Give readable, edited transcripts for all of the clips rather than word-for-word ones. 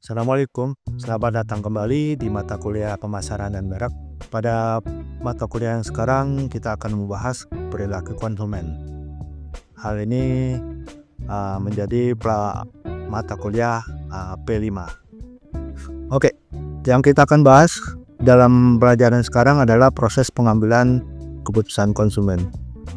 Assalamualaikum, selamat datang kembali di mata kuliah pemasaran dan merek. Pada mata kuliah yang sekarang kita akan membahas perilaku konsumen. Hal ini menjadi mata kuliah P5. Oke, yang kita akan bahas dalam pelajaran sekarang adalah proses pengambilan keputusan konsumen.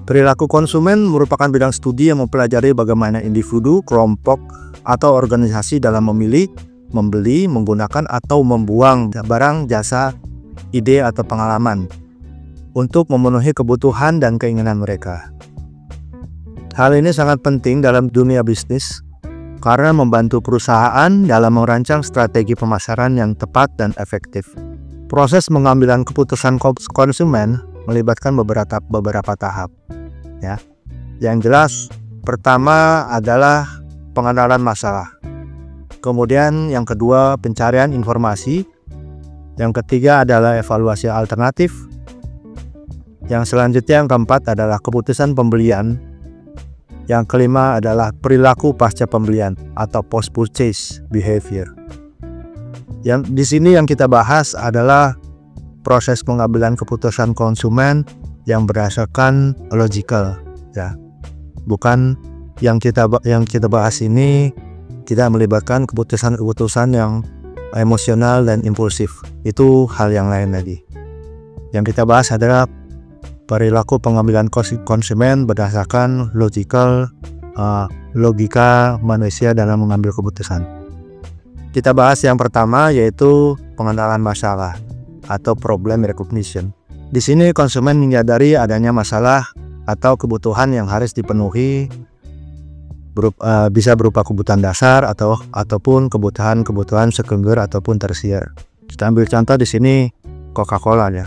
Perilaku konsumen merupakan bidang studi yang mempelajari bagaimana individu, kelompok, atau organisasi dalam memilih, membeli, menggunakan, atau membuang barang, jasa, ide, atau pengalaman untuk memenuhi kebutuhan dan keinginan mereka. Hal ini sangat penting dalam dunia bisnis karena membantu perusahaan dalam merancang strategi pemasaran yang tepat dan efektif. Proses pengambilan keputusan konsumen melibatkan beberapa tahap. Ya. Yang jelas, pertama adalah pengenalan masalah. Kemudian yang kedua pencarian informasi. Yang ketiga adalah evaluasi alternatif. Yang selanjutnya yang keempat adalah keputusan pembelian. Yang kelima adalah perilaku pasca pembelian atau post purchase behavior. Yang di sini yang kita bahas adalah proses pengambilan keputusan konsumen yang berdasarkan logical, ya. Bukan yang kita bahas ini tidak melibatkan keputusan yang emosional dan impulsif. Itu hal yang lain lagi. Yang kita bahas adalah perilaku pengambilan konsumen berdasarkan logika manusia dalam mengambil keputusan. Kita bahas yang pertama, yaitu pengenalan masalah atau problem recognition. Di sini konsumen menyadari adanya masalah atau kebutuhan yang harus dipenuhi, bisa berupa kebutuhan dasar ataupun kebutuhan sekunder ataupun tersier. Kita ambil contoh di sini Coca-Cola, ya.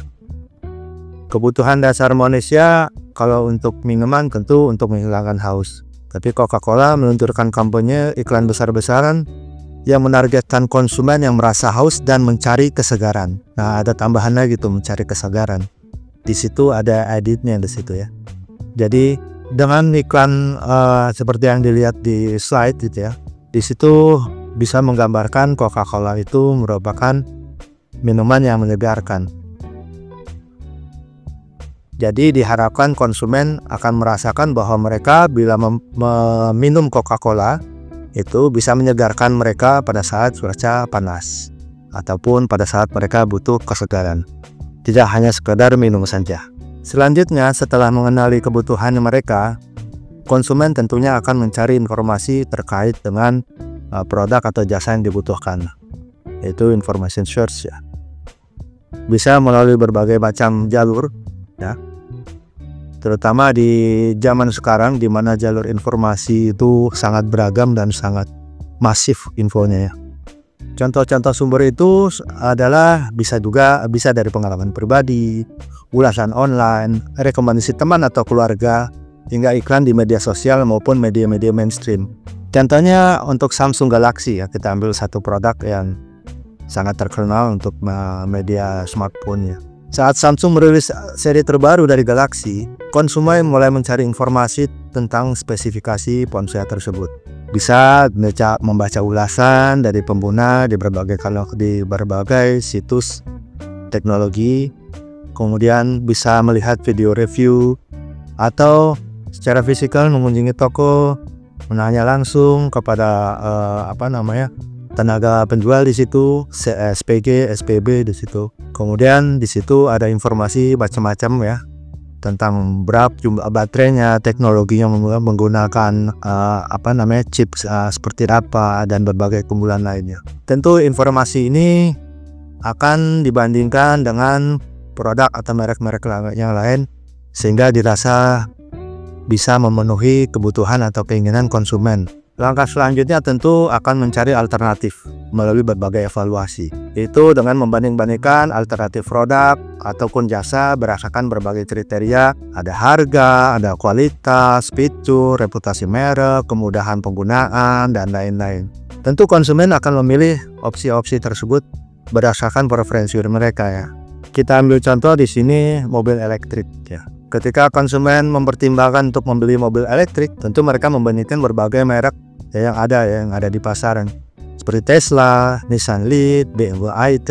Kebutuhan dasar manusia kalau untuk minuman tentu untuk menghilangkan haus. Tapi Coca-Cola meluncurkan kampanye iklan besar-besaran yang menargetkan konsumen yang merasa haus dan mencari kesegaran. Nah, ada tambahan lagi tuh, mencari kesegaran. Di situ ada editnya di situ, ya. Jadi dengan iklan seperti yang dilihat di slide gitu, ya, di situ bisa menggambarkan Coca-Cola itu merupakan minuman yang menyegarkan. Jadi diharapkan konsumen akan merasakan bahwa mereka bila meminum Coca-Cola itu bisa menyegarkan mereka pada saat cuaca panas ataupun pada saat mereka butuh kesegaran. Tidak hanya sekedar minum saja. Selanjutnya, setelah mengenali kebutuhan mereka, konsumen tentunya akan mencari informasi terkait dengan produk atau jasa yang dibutuhkan, yaitu information search, ya. Bisa melalui berbagai macam jalur, ya. Terutama di zaman sekarang di mana jalur informasi itu sangat beragam dan sangat masif infonya, ya. Contoh-contoh sumber itu adalah bisa dari pengalaman pribadi, ulasan online, rekomendasi teman atau keluarga, hingga iklan di media sosial maupun media-media mainstream. Contohnya untuk Samsung Galaxy, ya, kita ambil satu produk yang sangat terkenal untuk media smartphone, ya. Saat Samsung merilis seri terbaru dari Galaxy, konsumen mulai mencari informasi tentang spesifikasi ponsel tersebut. Bisa membaca ulasan dari pengguna di berbagai situs teknologi, kemudian bisa melihat video review, atau secara fisikal mengunjungi toko, menanya langsung kepada tenaga penjual di situ, SPG, SPB di situ. Kemudian di situ ada informasi macam-macam, ya, tentang berapa jumlah baterainya, teknologi yang menggunakan chip seperti apa, dan berbagai keunggulan lainnya. Tentu informasi ini akan dibandingkan dengan produk atau merek-merek yang lain sehingga dirasa bisa memenuhi kebutuhan atau keinginan konsumen. Langkah selanjutnya tentu akan mencari alternatif melalui berbagai evaluasi. Itu dengan membanding-bandingkan alternatif produk ataupun jasa berdasarkan berbagai kriteria. Ada harga, ada kualitas, fitur, reputasi merek, kemudahan penggunaan, dan lain-lain. Tentu konsumen akan memilih opsi-opsi tersebut berdasarkan preferensi mereka, ya. Kita ambil contoh di sini mobil elektrik, ya. Ketika konsumen mempertimbangkan untuk membeli mobil elektrik, tentu mereka membandingkan berbagai merek yang ada di pasaran. seperti Tesla, Nissan Leaf, BMW i3,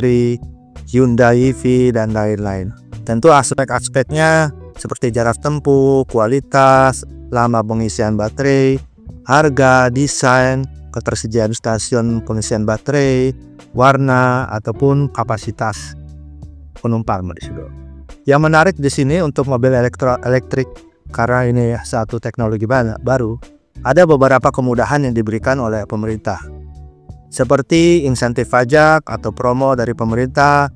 Hyundai EV, dan lain-lain. Tentu aspek-aspeknya seperti jarak tempuh, kualitas, lama pengisian baterai, harga, desain, ketersediaan stasiun pengisian baterai, warna, ataupun kapasitas penumpang. Yang menarik di sini untuk mobil elektrik, karena ini satu teknologi baru, ada beberapa kemudahan yang diberikan oleh pemerintah, seperti insentif pajak atau promo dari pemerintah,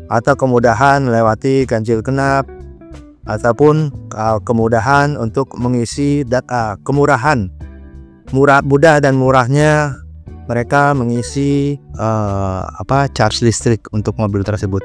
atau kemudahan melewati ganjil genap, ataupun kemudahan untuk mengisi data, mudah dan murahnya mereka mengisi charge listrik untuk mobil tersebut.